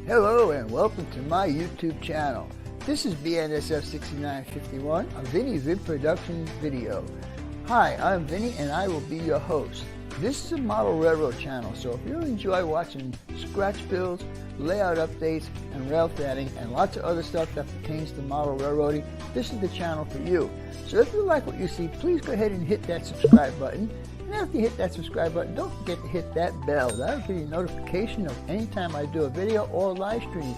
Hello and welcome to my YouTube channel. This is BNSF 6951, a Vinny Vid Productions video. Hi, I'm Vinny and I will be your host. This is a model railroad channel, so if you enjoy watching scratch builds, layout updates, and rail fatting, and lots of other stuff that pertains to model railroading, this is the channel for you. So if you like what you see, please go ahead and hit that subscribe button. And after you hit that subscribe button, don't forget to hit that bell. That'll give you a notification of anytime I do a video or live stream.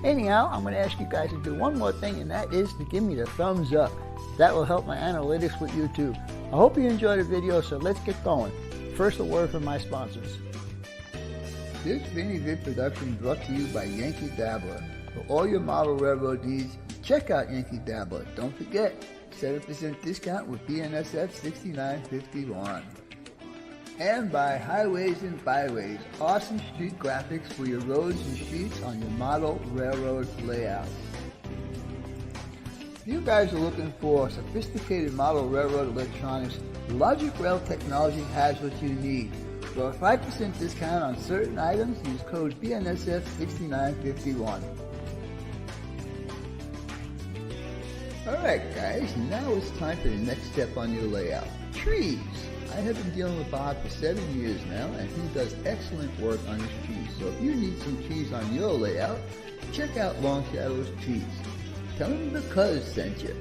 Anyhow, I'm going to ask you guys to do one more thing, and that is to give me the thumbs up. That will help my analytics with YouTube. I hope you enjoyed the video, so let's get going. First, a word from my sponsors. This Vinny Vid production brought to you by Yankee Dabbler. For all your model railroad needs, check out Yankee Dabbler. Don't forget, 7% discount with BNSF 6951. And by Highways and Byways, awesome street graphics for your roads and streets on your model railroad layout. If you guys are looking for sophisticated model railroad electronics, Logic Rail Technology has what you need. For a 5% discount on certain items, use code BNSF 6951. Alright guys, now it's time for the next step on your layout. Trees! I have been dealing with Bob for 7 years now, and he does excellent work on his trees. So if you need some trees on your layout, check out Long Shadow's Trees. Tell him the Cuzz sent you.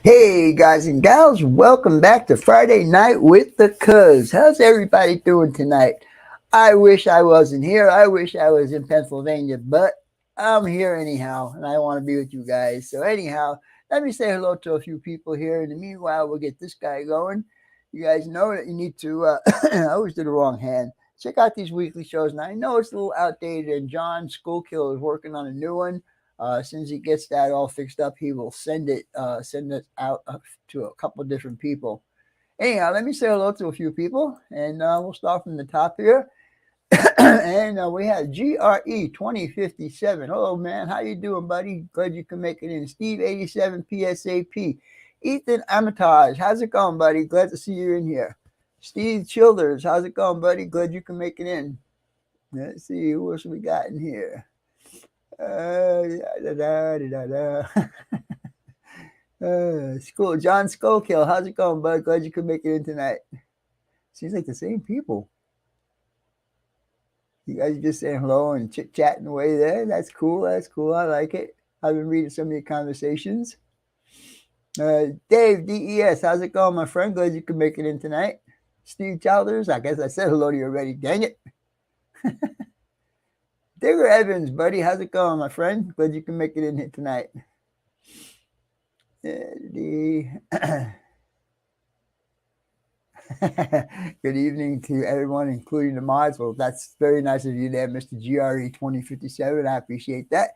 Hey guys and gals, welcome back to Friday Night with the Cuzz. How's everybody doing tonight? I wish I wasn't here. I wish I was in Pennsylvania, but I'm here anyhow, and I want to be with you guys. So anyhow, let me say hello to a few people here. In the meanwhile, we'll get this guy going. You guys know that you need to, I always do the wrong hand. Check out these weekly shows. Now, I know it's a little outdated, and John Schoolkill is working on a new one. As soon as he gets that all fixed up, he will send it out to a couple different people. Anyhow, let me say hello to a few people, and we'll start from the top here. And we have GRE 2057. Hello, man. How you doing, buddy? Glad you can make it in. Steve 87 PSAP. Ethan Armitage. How's it going, buddy? Glad to see you in here. Steve Childers. How's it going, buddy? Glad you can make it in. Let's see who else we got in here. John Skullkill, how's it going, bud? Glad you could make it in tonight. Seems like the same people. You guys are just saying hello and chit-chatting away there. That's cool. That's cool. I like it. I've been reading some of your conversations. Dave, DES, how's it going, my friend? Glad you could make it in tonight. Steve Childers, I guess I said hello to you already. Dang it. Digger Evans, buddy, how's it going, my friend? Glad you can make it in here tonight. Good evening to everyone, including the mods. Well, that's very nice of you there, Mr. GRE 2057. I appreciate that.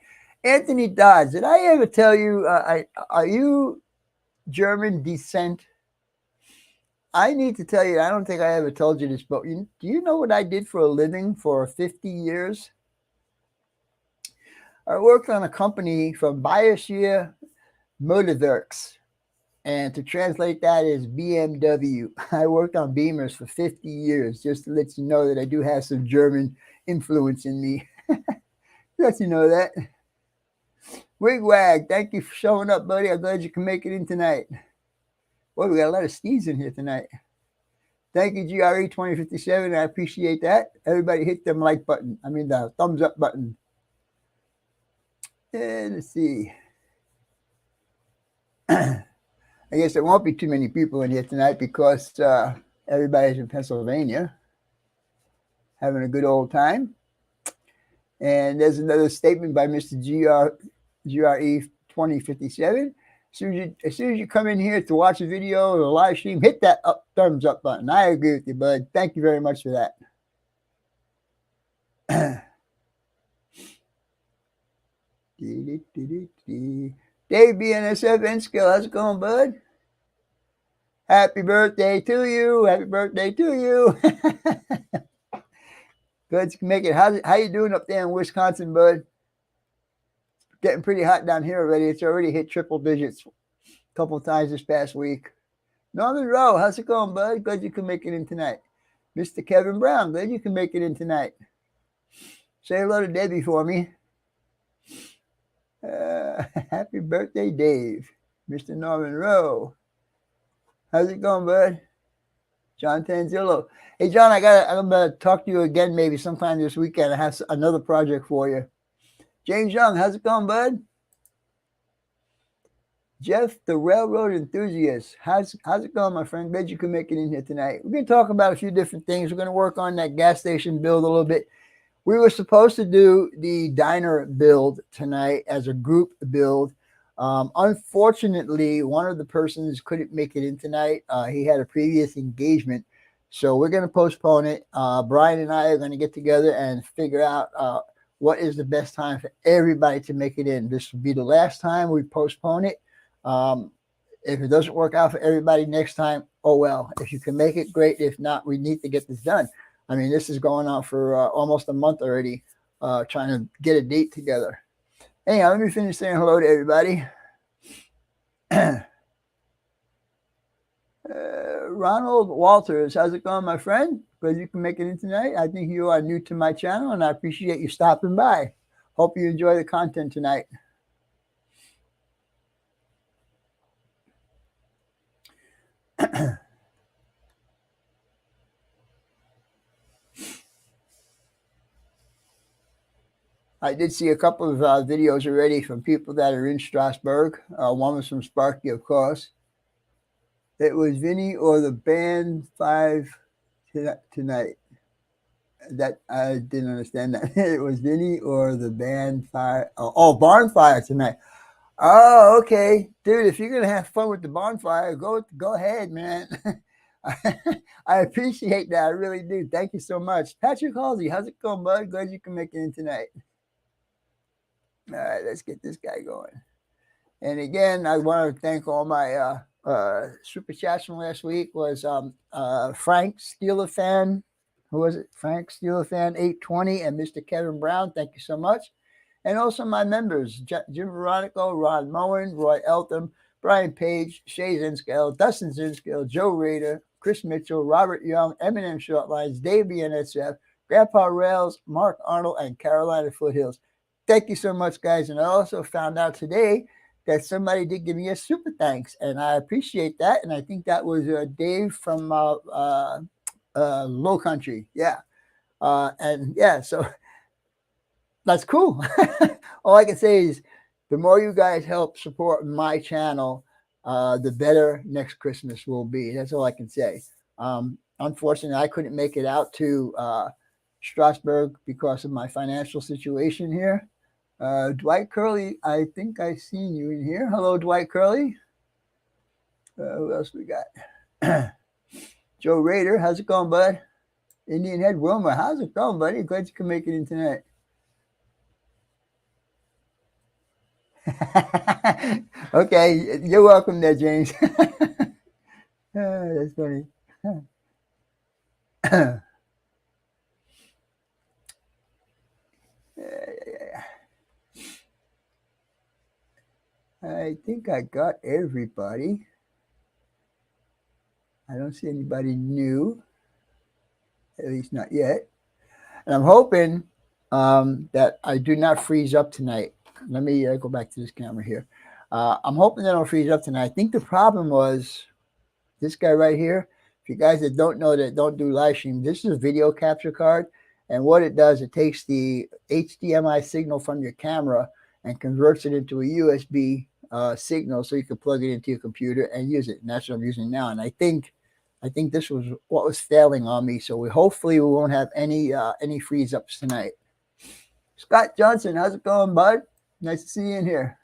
Anthony Dodds, did I ever tell you, are you German descent? I need to tell you, I don't think I ever told you this, but do you know what I did for a living for 50 years? I worked on a company from Biosphere Motorworks. And to translate that is BMW. I worked on Beamers for 50 years, just to let you know that I do have some German influence in me. Let you know that. Wigwag, thank you for showing up, buddy. I'm glad you can make it in tonight. Boy, we got a lot of Steves in here tonight. Thank you, GRE 2057. I appreciate that. Everybody hit them like button. I mean, the thumbs up button. And let's see. I guess there won't be too many people in here tonight because everybody's in Pennsylvania having a good old time. And there's another statement by Mr. GRE 2057. As soon as you come in here to watch a video or a live stream, hit that thumbs up button. I agree with you, bud. Thank you very much for that. Dave BNSF N-Skill, how's it going, bud? Happy birthday to you. Happy birthday to you. Good to make it. How you doing up there in Wisconsin, bud? Getting pretty hot down here already. It's already hit triple digits a couple times this past week. Norman Rowe, how's it going, bud? Glad you can make it in tonight. Mr. Kevin Brown, glad you can make it in tonight. Say hello to Debbie for me. Happy birthday, Dave. Mr. Norman Rowe. How's it going, bud? John Tanzillo. Hey, John, I'm going to talk to you again maybe sometime this weekend. I have another project for you. James Young, how's it going, bud? Jeff, the railroad enthusiast. How's it going, my friend? Glad you can make it in here tonight. We're going to talk about a few different things. We're going to work on that gas station build a little bit. We were supposed to do the diner build tonight as a group build. Unfortunately, one of the persons couldn't make it in tonight. He had a previous engagement. So we're going to postpone it. Brian and I are going to get together and figure out what is the best time for everybody to make it in. This will be the last time we postpone it. If it doesn't work out for everybody next time, oh well. If you can make it, great. If not, we need to get this done. I mean, this is going on for almost a month already, trying to get a date together. Anyhow, let me finish saying hello to everybody. Ronald Walters, how's it going, my friend? Glad you can make it in tonight. I think you are new to my channel, and I appreciate you stopping by. Hope you enjoy the content tonight. I did see a couple of videos already from people that are in Strasbourg. One was from Sparky, of course. It was Vinny or the band 5 tonight. That I didn't understand that. It was Vinny or the band 5. Oh, Barnfire tonight. Oh, okay. Dude, if you're going to have fun with the bonfire, go ahead, man. I appreciate that. I really do. Thank you so much. Patrick Halsey, how's it going, bud? Glad you can make it in tonight. All right, let's get this guy going. And again, I want to thank all my super chats from last week. Was Frank Steeler fan. Who was it? Frank Steeler fan 820 and Mr. Kevin Brown. Thank you so much. And also my members, Jim Veronico, Ron Moen, Roy Eltham, Brian Page, Shay Zinskill, Dustin Zinskill, Joe Rader, Chris Mitchell, Robert Young, Eminem Shortlines, Dave BNSF, Grandpa Rails, Mark Arnold, and Carolina Foothills. Thank you so much, guys. And I also found out today that somebody did give me a super thanks, and I appreciate that. And I think that was Dave from Low Country. Yeah. And yeah, so that's cool. All I can say is the more you guys help support my channel, the better next Christmas will be. That's all I can say. Unfortunately, I couldn't make it out to Strasbourg because of my financial situation here. Dwight Curley, I think I've seen you in here. Hello, Dwight Curley. Who else we got? Joe Rader, how's it going, bud? Indian Head Wilmer, how's it going, buddy? Glad you can make it in tonight. Okay, you're welcome there, James. That's funny. I think I got everybody. I don't see anybody new, at least not yet. And I'm hoping that I do not freeze up tonight. Let me go back to this camera here. I'm hoping that I don't freeze up tonight. I think the problem was this guy right here. If you guys that don't know that don't do live stream, this is a video capture card. And what it does, it takes the HDMI signal from your camera and converts it into a USB signal so you can plug it into your computer and use it. And that's what I'm using now. And I think this was what was failing on me. So hopefully we won't have any freeze ups tonight. Scott Johnson, how's it going, bud? Nice to see you in here.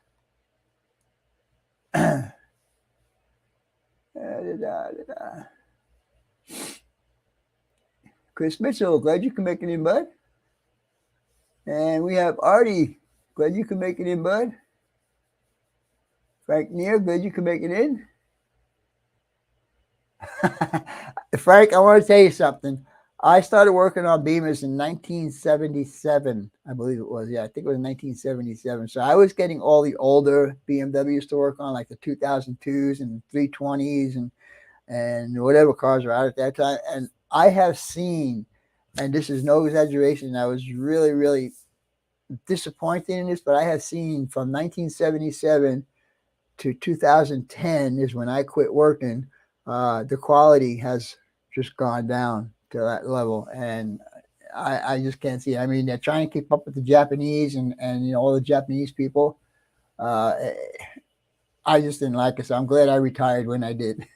Chris Mitchell, glad you can make it in, bud. And we have Artie, glad you can make it in, bud. Frank Neer, glad you can make it in. Frank, I want to tell you something. I started working on Beamers in 1977, I believe it was. Yeah, I think it was 1977. So I was getting all the older BMWs to work on, like the 2002s and 320s and whatever cars were out at that time. And I have seen, and this is no exaggeration, I was really, really disappointed in this, but I have seen from 1977 to 2010 is when I quit working. The quality has just gone down to that level, and I just can't see it. I mean, they're trying to keep up with the Japanese and all the Japanese people. I just didn't like it, so I'm glad I retired when I did.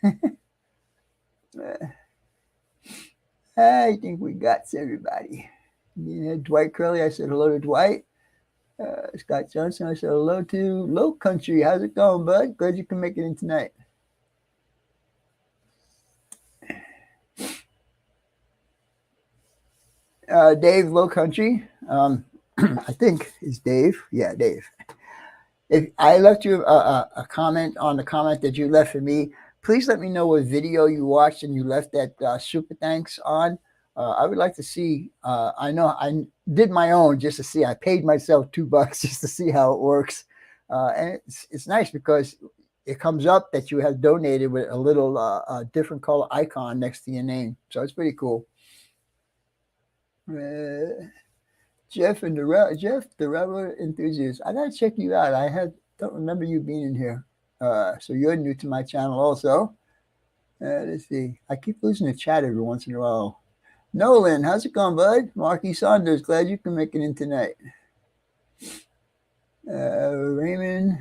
I think we got everybody. Dwight Curley, I said hello to Dwight. Scott Johnson, I said hello to Low Country. How's it going, bud? Glad you can make it in tonight. Dave Low Country, I think is Dave. Yeah, Dave. If I left you a comment on the comment that you left for me, please let me know what video you watched and you left that super thanks on. I would like to see. I know I did my own just to see. I paid myself $2 just to see how it works, and it's nice because it comes up that you have donated with a little different color icon next to your name. So it's pretty cool. Jeff the Rebel Enthusiast. I gotta check you out. Don't remember you being in here. So you're new to my channel also. Let's see. I keep losing the chat every once in a while. Nolan, how's it going, bud? Marky Saunders, glad you can make it in tonight. Raymond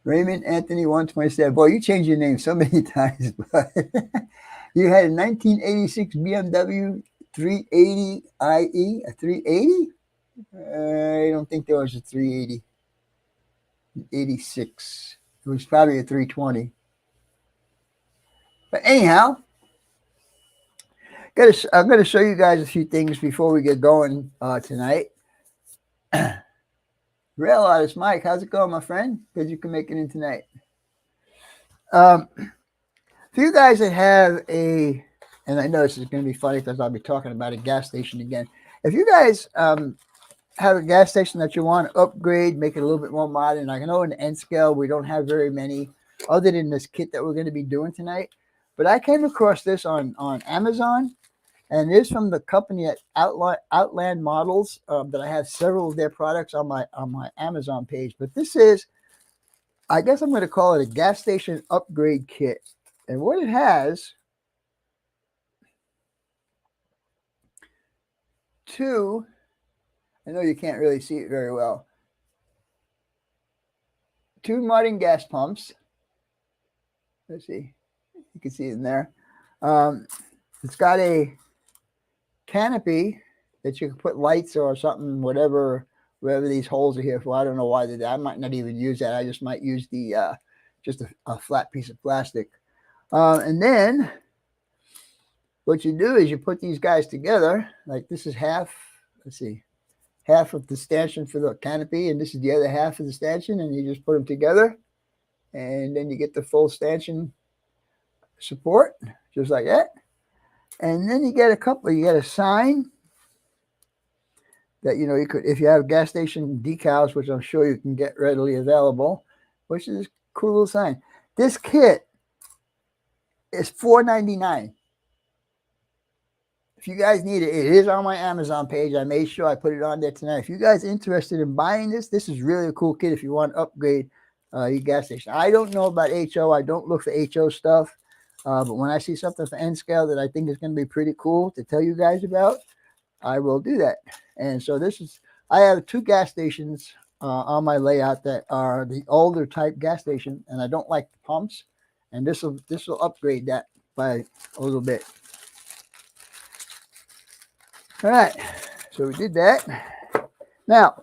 Anthony 127. Boy, you changed your name so many times, but you had a 1986 BMW 380 IE, a 380? I don't think there was a 380. 86. It was probably a 320. But anyhow, I'm going to show you guys a few things before we get going tonight. Real Artist Mike, how's it going, my friend? Good you can make it in tonight. For you guys that have and I know this is going to be funny because I'll be talking about a gas station again. If you guys have a gas station that you want to upgrade, make it a little bit more modern, I know in the N scale we don't have very many other than this kit that we're going to be doing tonight. But I came across this on Amazon, and it is from the company at Outland Models that I have several of their products on my Amazon page. But this is, I guess I'm going to call it a gas station upgrade kit. And what it has, I know you can't really see it very well, 2 modern gas pumps. Let's see. You can see it in there. It's got a canopy that you can put lights or something, wherever these holes are here for. I don't know why they're there. I might not even use that. I just might use the just a flat piece of plastic. And then what you do is you put these guys together. Like this is half. Let's see, half of the stanchion for the canopy, and this is the other half of the stanchion, and you just put them together, and then you get the full stanchion support, just like that. And then you get a sign that, you know, you could, if you have gas station decals, which I'm sure you can get readily available, which is a cool little sign. This kit is $4.99. If you guys need it, it is on my Amazon page. I made sure I put it on there tonight. If you guys are interested in buying this, this is really a cool kit if you want to upgrade your gas station. I don't know about HO. I don't look for HO stuff. But when I see something for N scale that I think is going to be pretty cool to tell you guys about, I will do that. And so this is, I have 2 gas stations on my layout that are the older type gas station, and I don't like the pumps. And this will upgrade that by a little bit. All right, so we did that. Now,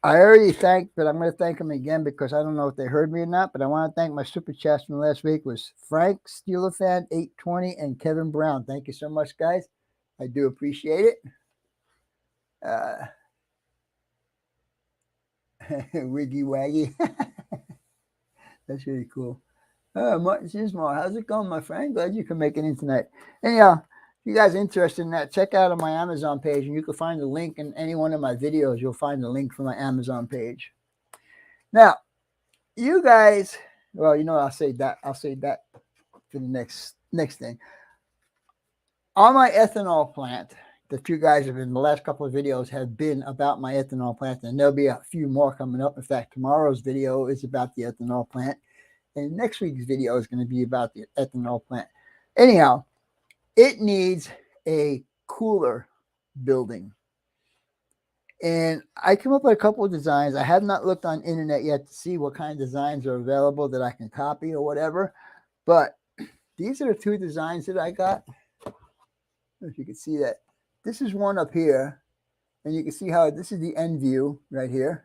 I already thanked, but I'm going to thank them again because I don't know if they heard me or not, but I want to thank my super chats from last week was Frank, Steeler Fan 820, and Kevin Brown. Thank you so much, guys. I do appreciate it. Wiggy Waggy. That's really cool. Martin Sismore, how's it going, my friend? Glad you can make it in tonight. Anyhow, if you guys are interested in that, check out on my Amazon page, and you can find the link in any one of my videos. You'll find the link for my Amazon page. Now, you guys, well, you know, I'll say that for the next thing. On my ethanol plant, that you guys have in the last couple of videos have been about my ethanol plant, and there'll be a few more coming up. In fact, tomorrow's video is about the ethanol plant. And next week's video is going to be about the ethanol plant. Anyhow, it needs a cooler building. And I came up with a couple of designs. I have not looked on internet yet to see what kind of designs are available that I can copy or whatever. But these are the 2 designs that I got. I don't know if you can see that. This is one up here. And you can see how this is the end view right here.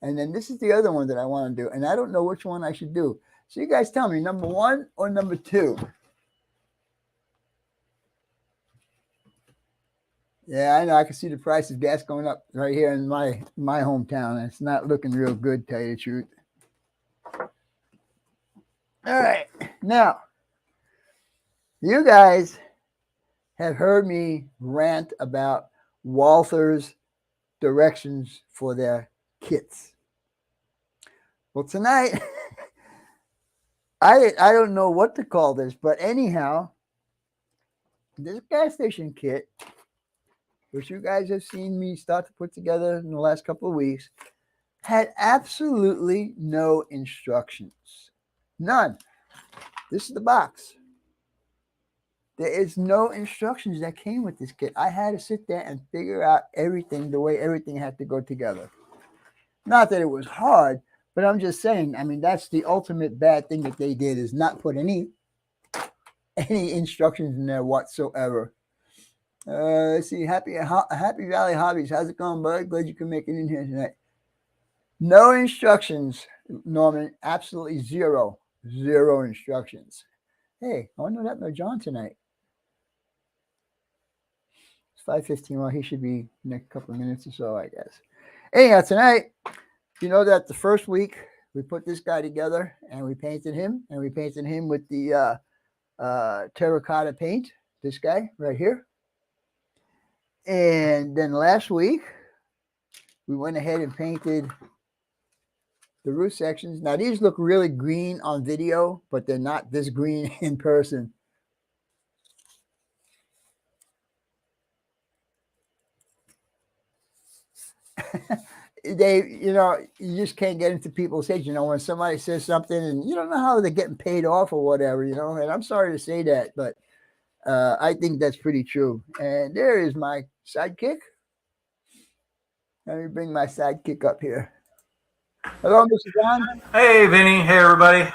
And then this is the other one that I want to do. And I don't know which one I should do. So you guys tell me, number 1 or number 2? Yeah, I know. I can see the price of gas going up right here in my hometown. It's not looking real good, to tell you the truth. All right. Now, you guys have heard me rant about Walther's directions for their kits. Well, tonight, I don't know what to call this, but anyhow, this gas station kit, which you guys have seen me start to put together in the last couple of weeks, had absolutely no instructions. None. This is the box. There is no instructions that came with this kit. I had to sit there and figure out everything, the way everything had to go together. Not that it was hard, but I'm just saying, I mean, that's the ultimate bad thing that they did, is not put any instructions in there whatsoever. Let's see, Happy Valley Hobbies. How's it going, bud? Glad you can make it in here tonight. No instructions, Norman. Absolutely zero instructions. Hey, I wonder what happened to John tonight. It's 5:15. Well, he should be next couple of minutes or so, I guess. Anyhow, tonight, you know that the first week we put this guy together and we painted him, with the terracotta paint. This guy right here. And then last week we went ahead and painted the roof sections. Now these look really green on video, but they're not this green in person. They, you know, you just can't get into people's heads, you know, when somebody says something and you don't know how they're getting paid off or whatever, you know, and I'm sorry to say that, but I think that's pretty true. And there is my sidekick. Let me bring my sidekick up here. Hello, Mr. John. Hey, Vinny. Hey, everybody.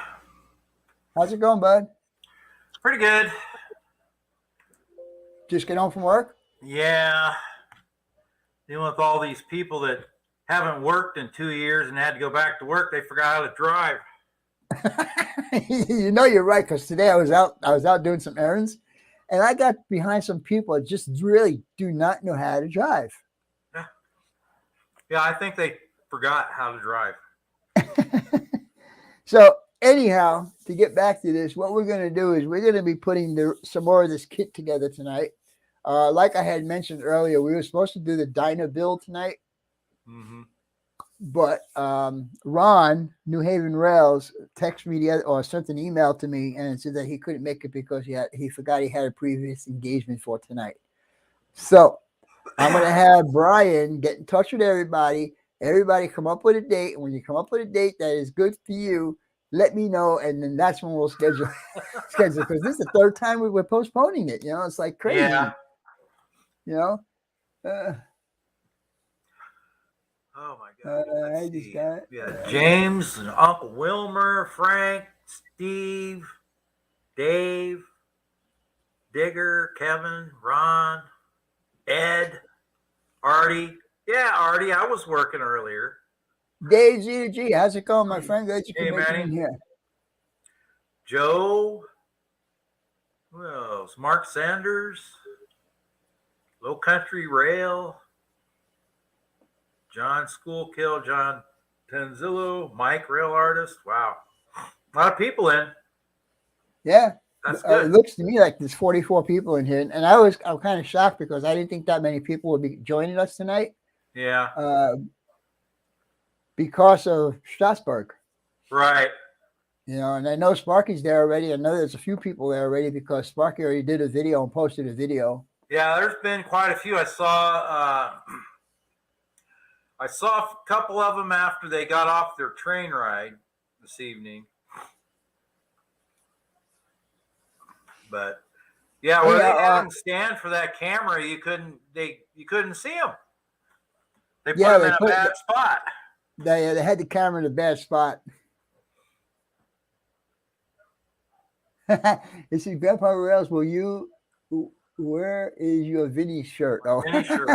How's it going, bud? Pretty good. Just get home from work? Yeah. Dealing with all these people that haven't worked in 2 years and had to go back to work. They forgot how to drive. You know, you're right, because today I was out doing some errands, and I got behind some people that just really do not know how to drive. Yeah, I think they forgot how to drive. So anyhow, to get back to this, what we're going to do is we're going to be putting some more of this kit together tonight. Like I had mentioned earlier, we were supposed to do the Dyna build tonight. Mm-hmm. But Ron, New Haven Rails, texted me or sent an email to me and said that he couldn't make it because he forgot he had a previous engagement for tonight. So I'm going to have Brian get in touch with everybody. Everybody come up with a date. And when you come up with a date that is good for you, let me know. And then that's when we'll schedule because this is the third time we're postponing it. You know, it's like crazy. Yeah. You know? Oh my God! I just got it. Yeah, James and Uncle Wilmer, Frank, Steve, Dave, Digger, Kevin, Ron, Ed, Artie. Yeah, Artie, I was working earlier. Dave Z to G, how's it going, my friend? Glad you Hey, can make it Manny. in here. Joe. Who else? Mark Sanders, Low Country Rail. John Schoolkill, John Tenzillo, Mike Rail Artist. Wow. A lot of people in. Yeah. That's good. It looks to me like there's 44 people in here. And I'm kind of shocked because I didn't think that many people would be joining us tonight. Yeah. Because of Strasbourg. Right. You know, and I know Sparky's there already. I know there's a few people there already because Sparky already did a video and posted a video. Yeah, there's been quite a few. I saw a couple of them after they got off their train ride this evening. But yeah, where they had them stand for that camera, you couldn't see them. They put them in a bad spot. They had the camera in a bad spot. You see, Vampire Rails, where is your Vinny shirt? Oh. Vinny shirt.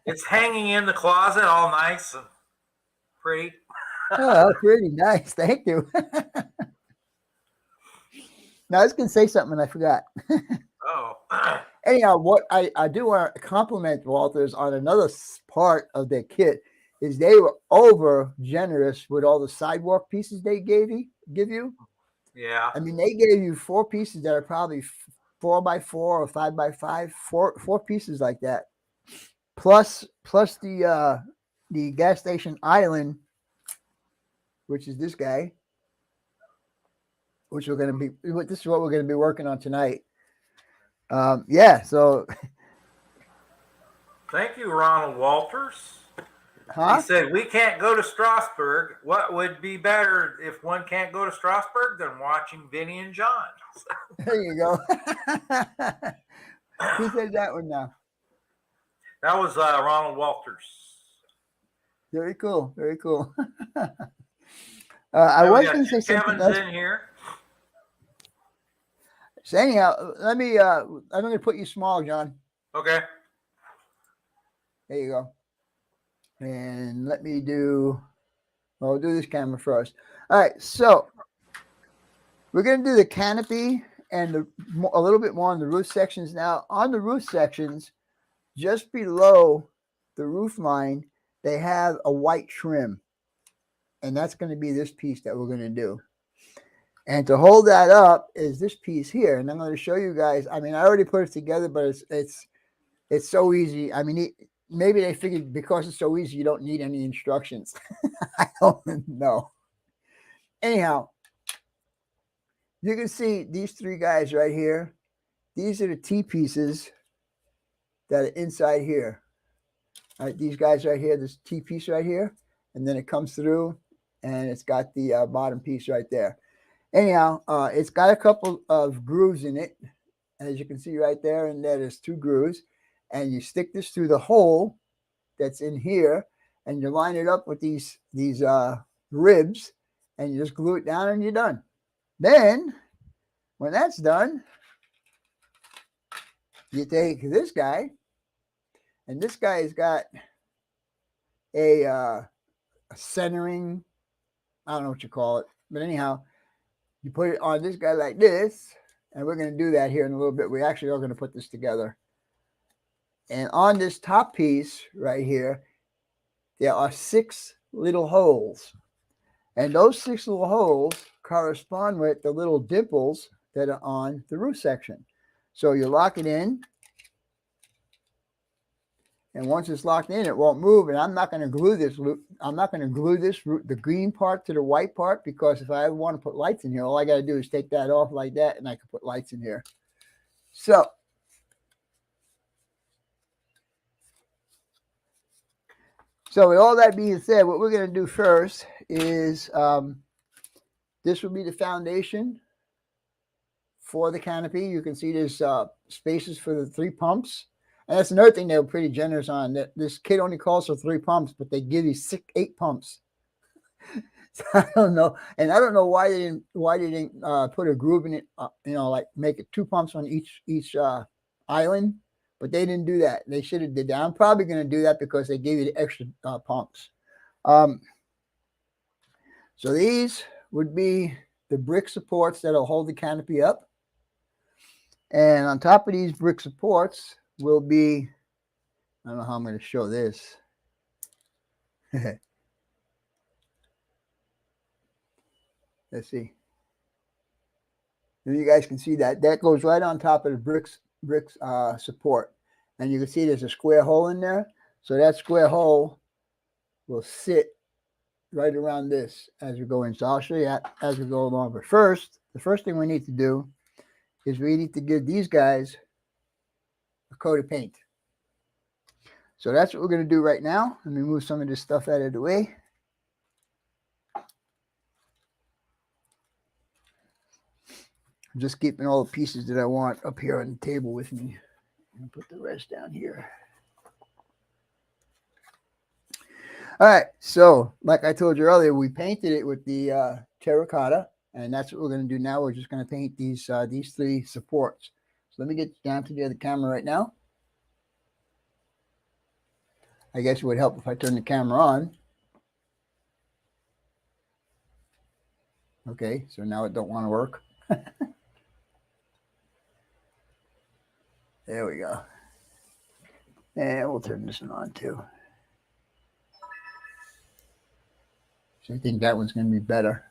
It's hanging in the closet, all nice and pretty. Oh, pretty nice. Thank you. Now, I was going to say something and I forgot. Oh. Anyhow, what I do want to compliment Walters on another part of their kit is they were over generous with all the sidewalk pieces they give you. Yeah. I mean, they gave you 4 pieces that are probably 4x4 or 5x5, four pieces like that. Plus the gas station island, which is this guy, which this is what we're going to be working on tonight. Yeah, so thank you, Ronald Walters. Huh? He said, we can't go to Strasbourg. What would be better if one can't go to Strasbourg than watching Vinny and John? There you go. Who said that one now? That was Ronald Walters. Very cool. Very cool. I was going to say something else. Kevin's in here. So anyhow, let me, I'm going to put you small, John. Okay. There you go. And let me we'll do this camera first. All right, so we're going to do the canopy and a little bit more on the roof sections. Now, on the roof sections, just below the roof line, they have a white trim. And that's going to be this piece that we're going to do. And to hold that up is this piece here. And I'm going to show you guys. I mean, I already put it together, but it's so easy. I mean, maybe they figured because it's so easy, you don't need any instructions. I don't know. Anyhow, you can see these 3 guys right here. These are the T-pieces that are inside here. All right, these guys right here, this T-piece right here. And then it comes through, and it's got the bottom piece right there. Anyhow, it's got a couple of grooves in it, as you can see right there. And there's 2 grooves. And you stick this through the hole that's in here, and you line it up with these ribs, and you just glue it down, and you're done. Then, when that's done, you take this guy, and this guy's got a centering, I don't know what you call it, but anyhow, you put it on this guy like this, and we're going to do that here in a little bit. We actually are going to put this together. And on this top piece right here, there are 6 little holes. And those 6 little holes correspond with the little dimples that are on the roof section. So you lock it in, and once it's locked in, it won't move. And I'm not going to glue this. I'm not going to glue this the green part to the white part, because if I want to put lights in here, all I got to do is take that off like that, and I can put lights in here. So with all that being said, what we're going to do first is this will be the foundation for the canopy. You can see there's spaces for the 3 pumps. And that's another thing they were pretty generous on. That this kit only calls for 3 pumps, but they give you 8 pumps. So I don't know, and I don't know why they didn't put a groove in it. Like make it 2 pumps on each island, but they didn't do that. They should have did that. I'm probably going to do that because they gave you the extra pumps. So these would be the brick supports that'll hold the canopy up, and on top of these brick supports will be, I don't know how I'm going to show this. Let's see. You guys can see that goes right on top of the bricks support, and you can see there's a square hole in there. So that square hole will sit right around this as we go in. So I'll show you that as we go along. But first, the first thing we need to do is we need to give these guys a coat of paint. So that's what we're going to do right now. Let me move some of this stuff out of the way. I'm just keeping all the pieces that I want up here on the table with me. I'll put the rest down here. All right, so like I told you earlier, we painted it with the terracotta, and that's what we're going to do now. We're just going to paint these 3 supports. So let me get down to the other camera right now. I guess it would help if I turn the camera on. Okay, so now it don't want to work. There we go. And we'll turn this one on too. So I think that one's going to be better.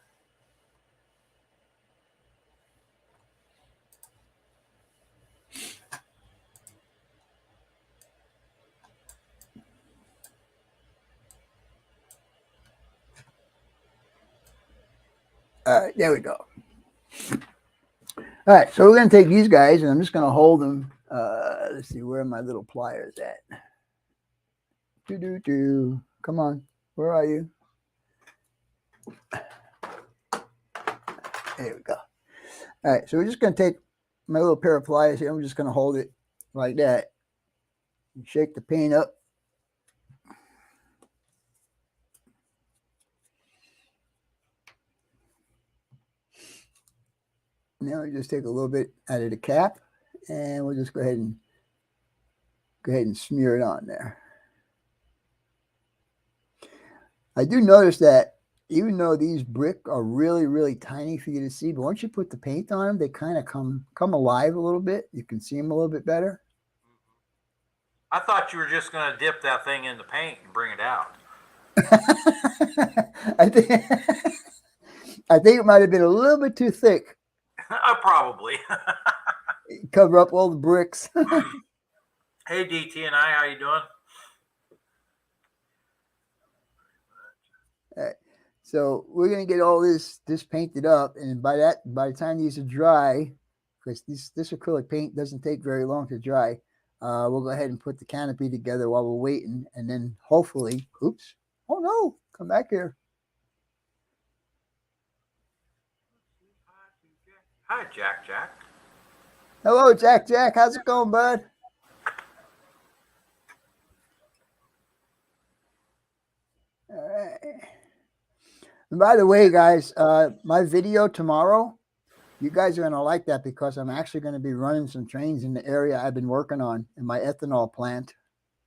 All right, there we go. All right, so we're going to take these guys, and I'm just going to hold them. Let's see, where are my little pliers at? Come on, where are you? There we go. All right, so we're just going to take my little pair of pliers here. I'm just going to hold it like that. And shake the paint up. Now we just take a little bit out of the cap, and we'll just go ahead and smear it on there. I do notice that even though these brick are really, really tiny for you to see, but once you put the paint on them, they kind of come alive a little bit. You can see them a little bit better. I thought you were just going to dip that thing in the paint and bring it out. I think it might have been a little bit too thick. Probably. Cover up all the bricks. Hey, DT and I, how you doing? All right. So we're gonna get all this painted up, and by the time these are dry, because this acrylic paint doesn't take very long to dry, we'll go ahead and put the canopy together while we're waiting, and then hopefully, oops, oh no, come back here. Hi, Jack. Hello, Jack. How's it going, bud? All right. And by the way, guys, my video tomorrow, you guys are going to like that because I'm actually going to be running some trains in the area I've been working on in my ethanol plant.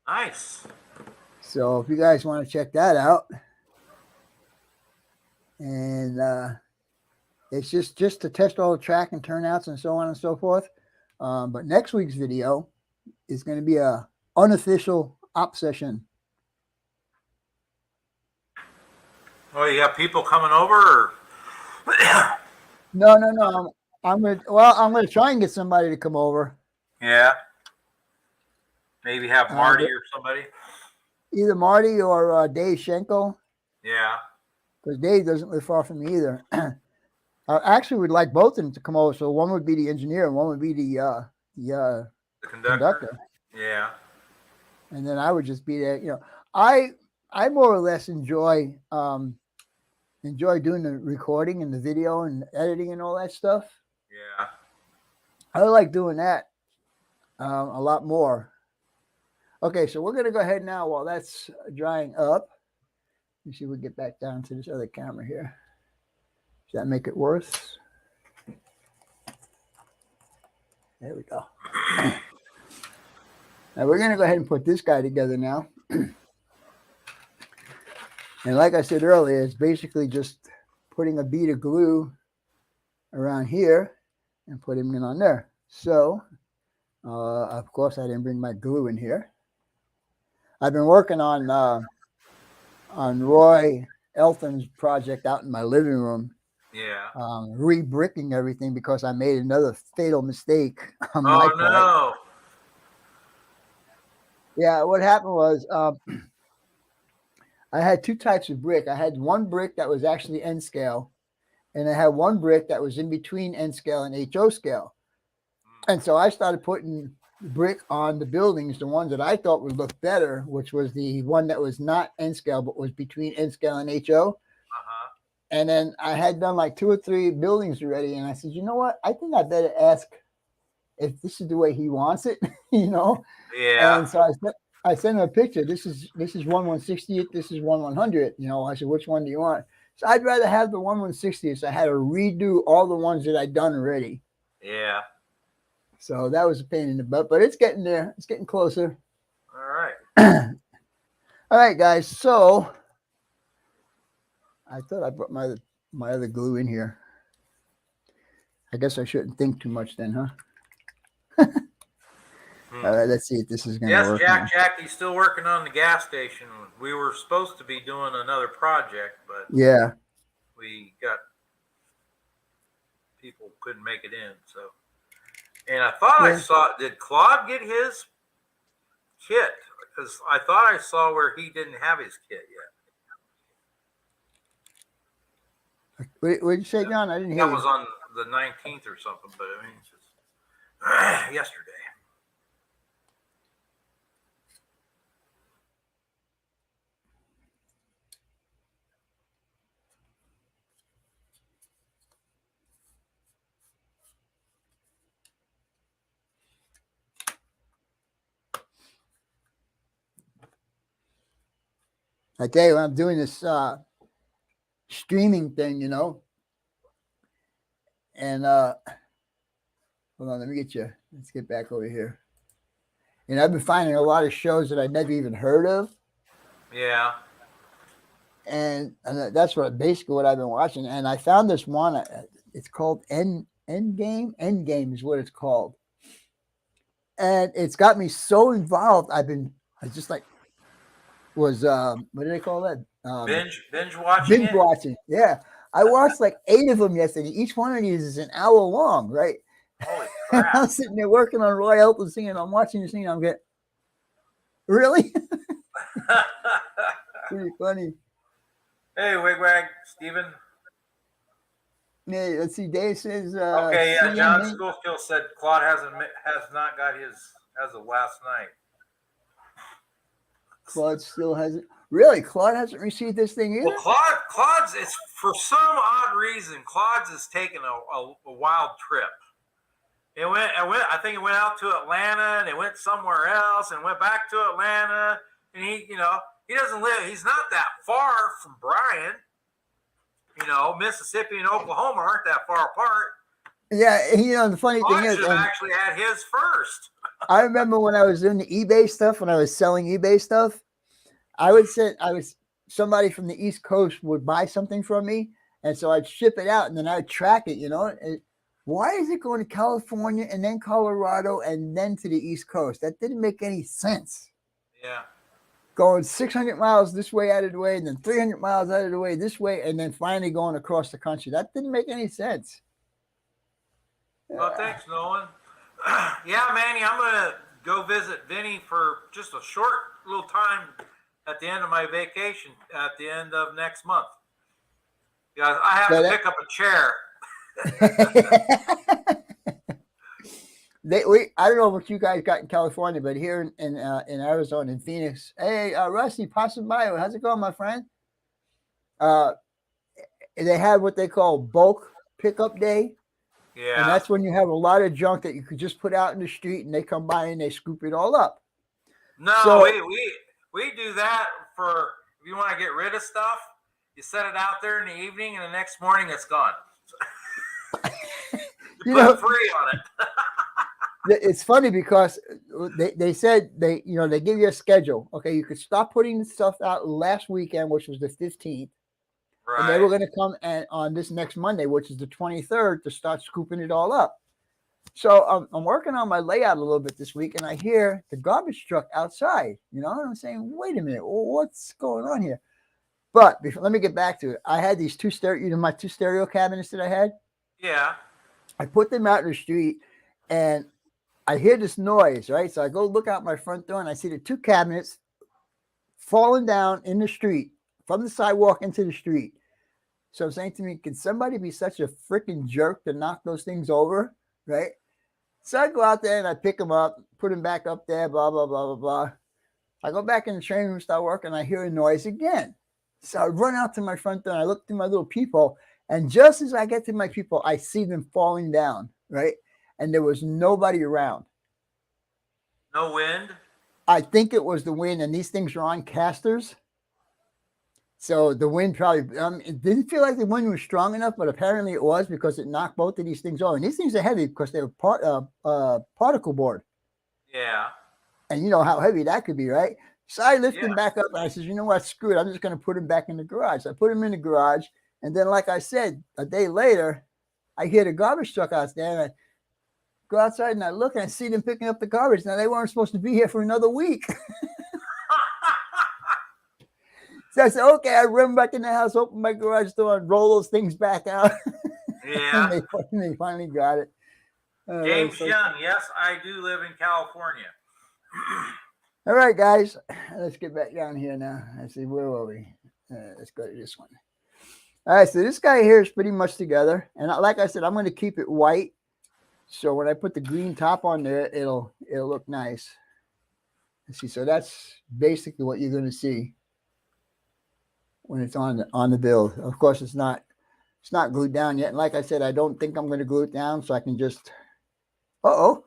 Nice. So if you guys want to check that out, and it's just to test all the track and turnouts and so on and so forth. But next week's video is going to be a unofficial op session. Oh, you got people coming over? Or? No. I'm gonna try and get somebody to come over. Yeah. Maybe have Marty or somebody. Either Marty or Dave Schenkel. Yeah. Because Dave doesn't live far from me either. I actually would like both of them to come over. So one would be the engineer and one would be the conductor. Yeah. And then I would just be there. You know, I more or less enjoy doing the recording and the video and editing and all that stuff. Yeah. I like doing that a lot more. Okay, so we're going to go ahead now while that's drying up. Let me see if we get back down to this other camera here. Does that make it worse? There we go. Now we're going to go ahead and put this guy together now. And like I said earlier, it's basically just putting a bead of glue around here and put him in on there. So, of course, I didn't bring my glue in here. I've been working on Roy Eltham's project out in my living room. Yeah. Re-bricking everything because I made another fatal mistake on my part. No. Yeah, what happened was I had two types of brick. I had one brick that was actually N scale, and I had one brick that was in between N scale and HO scale. And so I started putting brick on the buildings, the ones that I thought would look better, which was the one that was not N scale, but was between N scale and HO. And then I had done like 2 or 3 buildings already. And I said, you know what? I think I better ask if this is the way he wants it, you know? Yeah. And so I sent him a picture. This is 1/160th. This is 1/100th. You know, I said, which one do you want? So I'd rather have the 1/160th. So I had to redo all the ones that I'd done already. Yeah. So that was a pain in the butt, but it's getting there. It's getting closer. All right. All right, guys. So I thought I brought my other glue in here. I guess I shouldn't think too much then, huh? All right, let's see if this is going to work. Yes, Jackie's still working on the gas station. We were supposed to be doing another project, but yeah, we got people couldn't make it in. So, and I thought I saw. Did Claude get his kit? Because I thought I saw where he didn't have his kit yet. What did you say, John? I didn't hear. That was on the 19th or something, but I mean, it's just yesterday. I tell you, when I'm doing this streaming thing, you know, and hold on, let me get you. Let's get back over here. And I've been finding a lot of shows that I never even heard of. Yeah. And that's basically what I've been watching. And I found this one. It's called Endgame. Endgame is what it's called. And it's got me so involved. I just like was what do they call that? Binge watching. Binge watching. Yeah. I watched like 8 of them yesterday. Each one of these is an hour long, right? Holy crap. I'm sitting there working on Roy Elton singing. I'm watching the scene. I'm getting, really? Pretty funny. Hey, Wigwag, Steven. Yeah, let's see. Dave says. Okay, yeah. John Schofield said Claude has not got his as of last night. Claude still hasn't. Really, Claude hasn't received this thing either. Well, Claude's. It's for some odd reason. Claude's is taking a wild trip. I think it went out to Atlanta, and it went somewhere else, and went back to Atlanta. And he doesn't live. He's not that far from Bryan. You know, Mississippi and Oklahoma aren't that far apart. Yeah, the funny thing is, should have actually had his first. I remember when I was doing the eBay stuff, when I was selling eBay stuff, somebody from the East Coast would buy something from me, and so I'd ship it out, and then I'd track it. You know, why is it going to California and then Colorado and then to the East Coast? That didn't make any sense. Yeah. going 600 miles this way out of the way, and then 300 miles out of the way this way, and then finally going across the country. That didn't make any sense. Well, thanks, Nolan. Yeah, Manny, I'm going to go visit Vinny for just a short little time at the end of my vacation at the end of next month. Yeah, I have to pick up a chair. I don't know what you guys got in California, but here in Arizona, in Phoenix, hey, Rusty, passing by. How's it going, my friend? They have what they call bulk pickup day. Yeah. And that's when you have a lot of junk that you could just put out in the street, and they come by and they scoop it all up. No, so, we do that for if you want to get rid of stuff. You set it out there in the evening, and the next morning it's gone. you put free on it. It's funny because they said they give you a schedule. Okay, you could stop putting the stuff out last weekend, which was the 15th. Right. And they were going to come on this next Monday, which is the 23rd, to start scooping it all up. So I'm working on my layout a little bit this week, and I hear the garbage truck outside. And I'm saying, wait a minute, what's going on here? But let me get back to it. I had these my two stereo cabinets that I had. Yeah. I put them out in the street, and I hear this noise, right? So I go look out my front door, and I see the two cabinets falling down in the street from the sidewalk into the street. So I'm saying to me, can somebody be such a freaking jerk to knock those things over, right? So I go out there and I pick them up, put them back up there, blah, blah, blah, blah, blah. I go back in the training room, start working, I hear a noise again. So I run out to my front door, and I look through my little peephole, and just as I get to my peephole, I see them falling down, right? And there was nobody around. No wind? I think it was the wind, and these things are on casters. So the wind probably, it didn't feel like the wind was strong enough, but apparently it was, because it knocked both of these things over. And these things are heavy because they're particle board. Yeah. And you know how heavy that could be, right? So I lift them back up, and I said, you know what, screw it. I'm just going to put them back in the garage. So I put them in the garage. And then, like I said, a day later, I hear the garbage truck out there, and I go outside and I look, and I see them picking up the garbage. Now, they weren't supposed to be here for another week. So I said, okay, I run back in the house, open my garage door, and roll those things back out. Yeah. and they finally got it. James Young, yes, I do live in California. All right, guys, let's get back down here now. Let's see, where were we? Let's go to this one. All right, so this guy here is pretty much together. And like I said, I'm going to keep it white. So when I put the green top on there, it'll look nice. Let's see, so that's basically what you're going to see when it's on the build. Of course, it's not glued down yet. And like I said, I don't think I'm going to glue it down, so I can just, so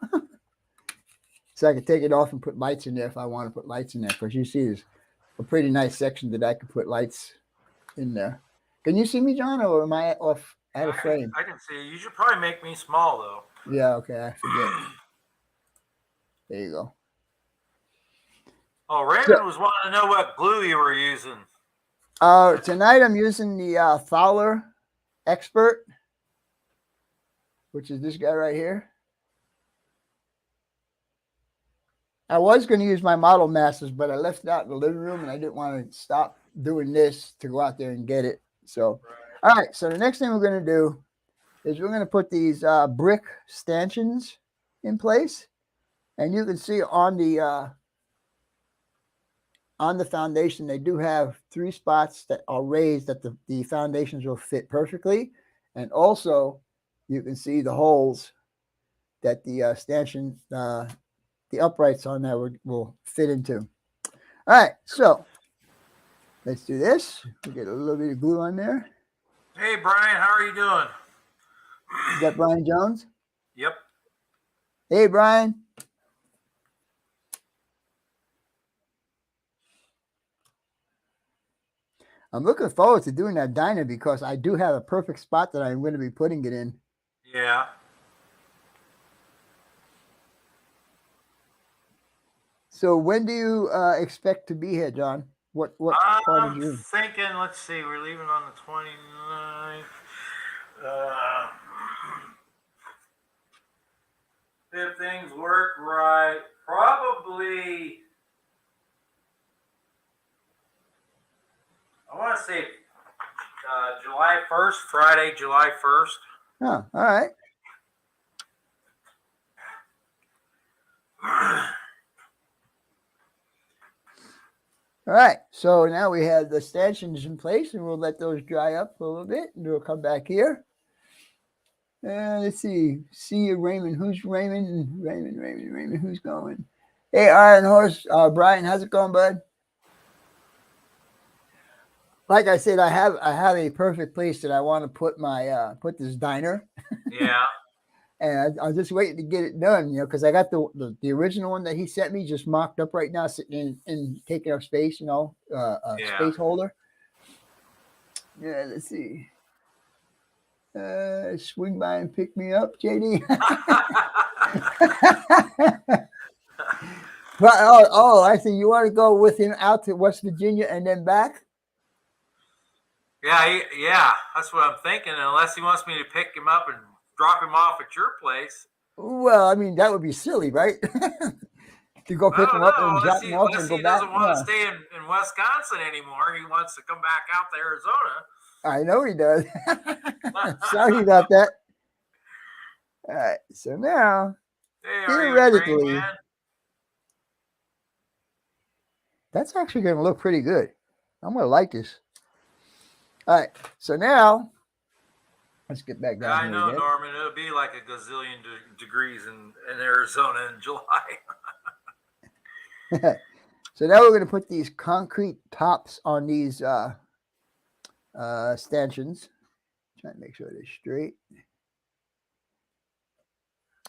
I can take it off and put lights in there if I want to put lights in there. Because you see, there's a pretty nice section that I can put lights in there. Can you see me, John, or am I off out of frame? I can see you. You should probably make me small, though. Yeah, okay, I forget. There you go. Oh, Raymond was wanting to know what glue you were using. Tonight I'm using the Fowler Expert, which is this guy right here. I was going to use my Model Masters, but I left it out in the living room, and I didn't want to stop doing this to go out there and get it. So, all right. So the next thing we're going to do is we're going to put these brick stanchions in place, and you can see on the foundation, they do have 3 spots that are raised that the foundations will fit perfectly. And also you can see the holes that the stanchion, the uprights on there will fit into. All right, so let's do this. We'll get a little bit of glue on there. Hey, Brian, how are you doing? Is that Brian Jones? Yep. Hey, Brian. I'm looking forward to doing that diner because I do have a perfect spot that I'm going to be putting it in. Yeah. So when do you expect to be here, John? What part of June? I'm thinking, let's see, we're leaving on the 29th. If things work right, probably to say July 1st, Friday, July 1st. Oh, all right. All right, so now we have the stanchions in place, and we'll let those dry up for a little bit, and we'll come back here. Let's see. See you, Raymond. Who's Raymond? Raymond. Who's going? Hey, Iron Horse. Brian, how's it going, bud? Like I said, I have a perfect place that I want to put my put this diner. Yeah. And I'm just waiting to get it done, because I got the original one that he sent me just mocked up right now, sitting in taking up space, space holder. Yeah, let's see. Swing by and pick me up, JD. But I see. You want to go with him out to West Virginia and then back? Yeah, that's what I'm thinking. Unless he wants me to pick him up and drop him off at your place. Well, I mean, that would be silly, right? To go pick him up and drop him off and go back. Unless he doesn't want to stay in Wisconsin anymore. He wants to come back out to Arizona. I know he does. Sorry about that. All right, so now, theoretically, that's actually going to look pretty good. I'm going to like this. All right, so now, let's get back down here. I know, again. Norman, it'll be like a gazillion degrees in Arizona in July. So now we're going to put these concrete tops on these stanchions. Trying to make sure they're straight.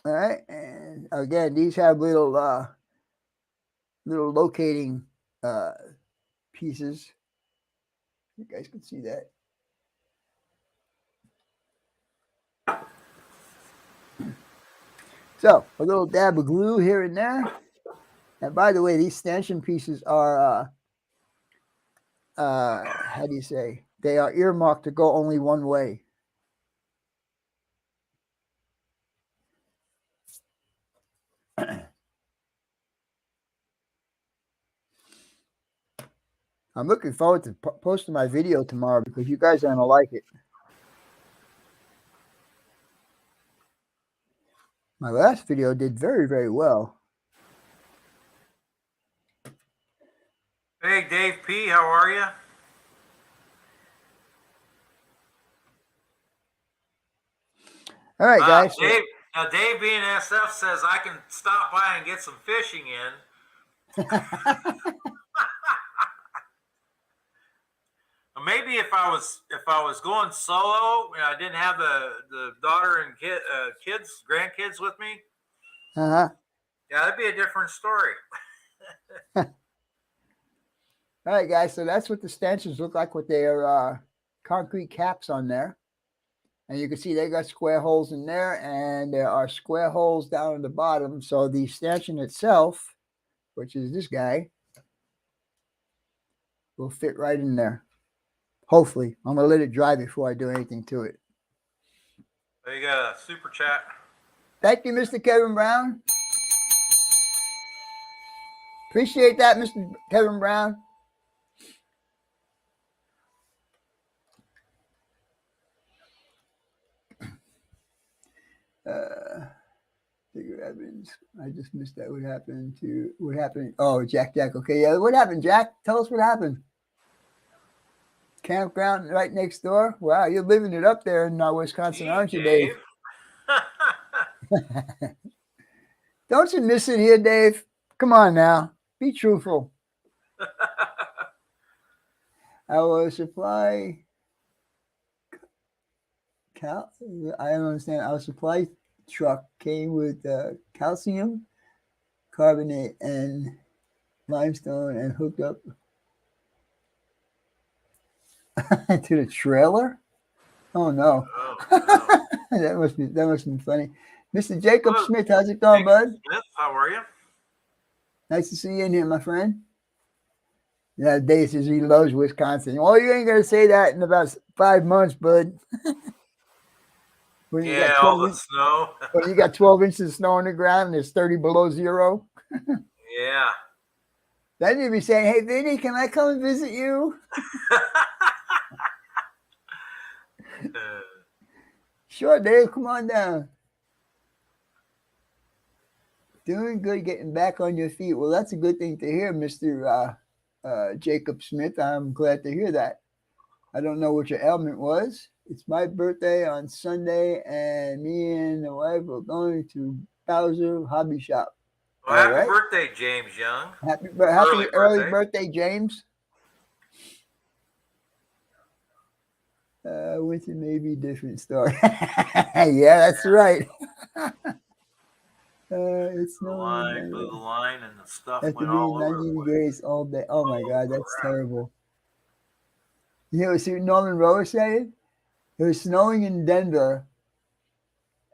All right, and again, these have little locating pieces. You guys can see that. So a little dab of glue here and there. And by the way, these stanchion pieces are how do you say? They are earmarked to go only one way. I'm looking forward to posting my video tomorrow because you guys are going to like it. My last video did very, very well. Hey, Dave P., how are you? All right, guys. Dave BNSF says I can stop by and get some fishing in. Maybe if I was going solo and I didn't have the daughter and grandkids with me. Yeah, that'd be a different story. All right, guys. So that's what the stanchions look like with their concrete caps on there. And you can see they got square holes in there, and there are square holes down at the bottom. So the stanchion itself, which is this guy, will fit right in there. Hopefully. I'm going to let it dry before I do anything to it. There you go, super chat. Thank you, Mr. Kevin Brown. Appreciate that, Mr. Kevin Brown. Figure Evans. I just missed that. What happened? Oh, Jack. Okay, yeah. What happened, Jack? Tell us what happened. Campground right next door. Wow, you're living it up there in Wisconsin, aren't you, Dave? Don't you miss it here, Dave? Come on now. Be truthful. Our supply... I don't understand. Our supply truck came with calcium carbonate and limestone and hooked up to the trailer. Oh no. that must be funny. Mr. Jacob Smith, how's it going, bud? Smith, how are you? Nice to see you in here, my friend. Yeah, Dave says he loves Wisconsin. Well, you ain't gonna say that in about 5 months, bud. When you got all the snow. When you got 12 inches of snow on the ground and it's 30 below zero. Yeah. Then you'd be saying, hey, Vinny, can I come and visit you? Sure, Dave. Come on down. Doing good, getting back on your feet. Well, that's a good thing to hear, Mr. Jacob Smith. I'm glad to hear that. I don't know what your ailment was. It's my birthday on Sunday, and me and the wife are going to Bowser Hobby Shop. Well, All happy right. birthday, James Young. Happy early birthday, James. Winter may be a different story. Yeah, that's right. It's snowing. Blew the line, and the stuff Have to went be all over 90 the place. degrees all day. Oh my God, that's crap. terrible. You know, see what Norman Rose saying? It was snowing in Denver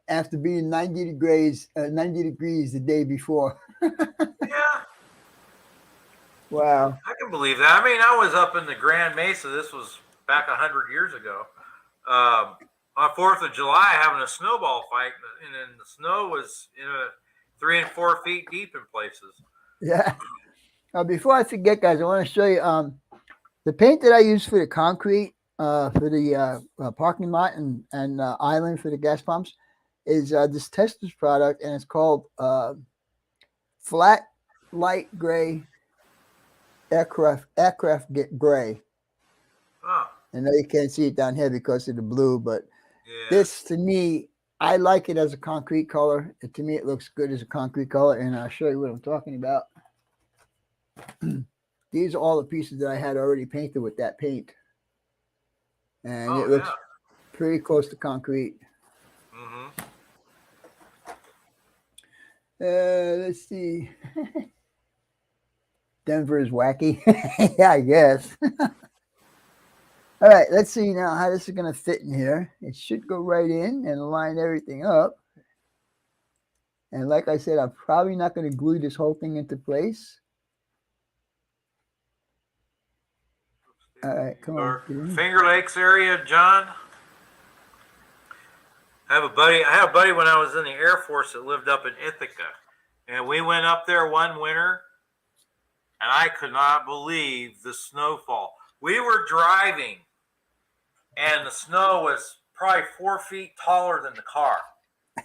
after being 90 degrees the day before. Yeah, Wow. I can believe that. I mean, I was up in the Grand Mesa. This was back 100 years ago. On 4th of July, having a snowball fight, and then the snow was 3 and 4 feet deep in places. Yeah. Before I forget, guys, I want to show you the paint that I use for the concrete for the parking lot and island for the gas pumps is this Testor's product, and it's called Flat Light Gray Aircraft Gray. Oh. I know you can't see it down here because of the blue, but yeah. This, to me, I like it as a concrete color. To me, it looks good as a concrete color, and I'll show you what I'm talking about. These are all the pieces that I had already painted with that paint. And it looks pretty close to concrete. Mm-hmm. Let's see. Denver is wacky. Yeah, I guess. All right, let's see now how this is going to fit in here. It should go right in and line everything up. And like I said, I'm probably not going to glue this whole thing into place. All right, come on. Finger Lakes area, John. I had a buddy when I was in the Air Force that lived up in Ithaca. And we went up there one winter, and I could not believe the snowfall. We were driving, and the snow was probably 4 feet taller than the car.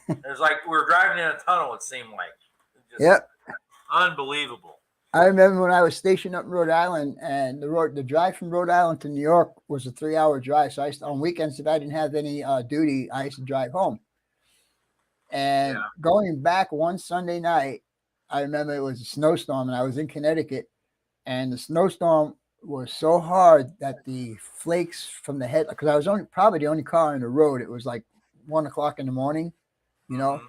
It was like we were driving in a tunnel, it seemed like. Yep. Unbelievable. I remember when I was stationed up in Rhode Island, and the drive from Rhode Island to New York was a 3-hour drive. So on weekends, if I didn't have any duty, I used to drive home. And going back one Sunday night, I remember it was a snowstorm, and I was in Connecticut, and the snowstorm was so hard that the flakes from the head, because I was probably the only car on the road. It was like 1 o'clock in the morning, you know. Mm-hmm.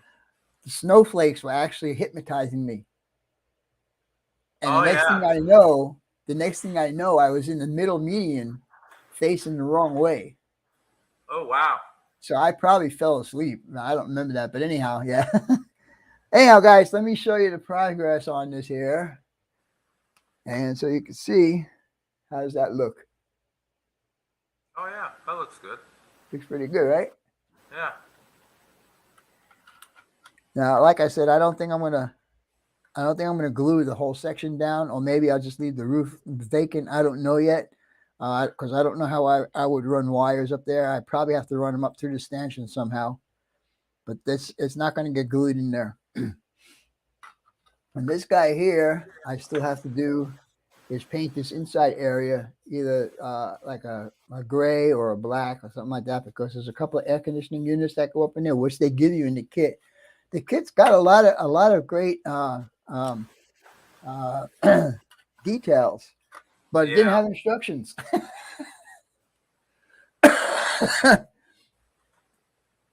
The snowflakes were actually hypnotizing me. And the next thing I know, I was in the middle median facing the wrong way. Oh, wow. So I probably fell asleep. I don't remember that, but anyhow, yeah. Anyhow, guys, let me show you the progress on this here. And so you can see, how does that look? Oh, yeah, that looks good. Looks pretty good, right? Yeah. Now, like I said, I don't think I'm gonna glue the whole section down, or maybe I'll just leave the roof vacant. I don't know yet, because I don't know how I would run wires up there. I probably have to run them up through the stanchion somehow, but it's not going to get glued in there. And this guy here, I still have to do is paint this inside area either like a gray or a black or something like that, because there's a couple of air conditioning units that go up in there, which they give you in the kit. The kit's got a lot of great details, but it didn't have instructions.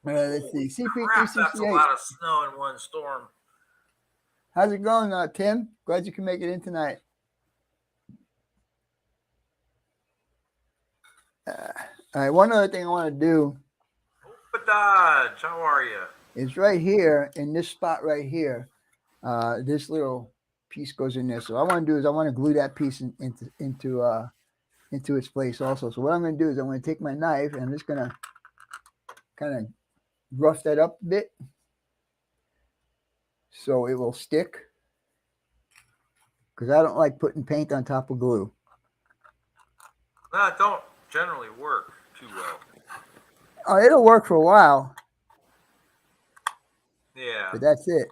Let's see. CP368. That's a lot of snow in one storm. How's it going, Tim? Glad you can make it in tonight. All right, one other thing I want to do. Dodge, how are you? It's right here in this spot right here. This little piece goes in there. So what I want to do is I want to glue that piece into its place also. So what I'm going to do is I'm going to take my knife and I'm just going to kind of rough that up a bit so it will stick, because I don't like putting paint on top of glue. No, it don't generally work too well. Oh, it'll work for a while. Yeah. But that's it.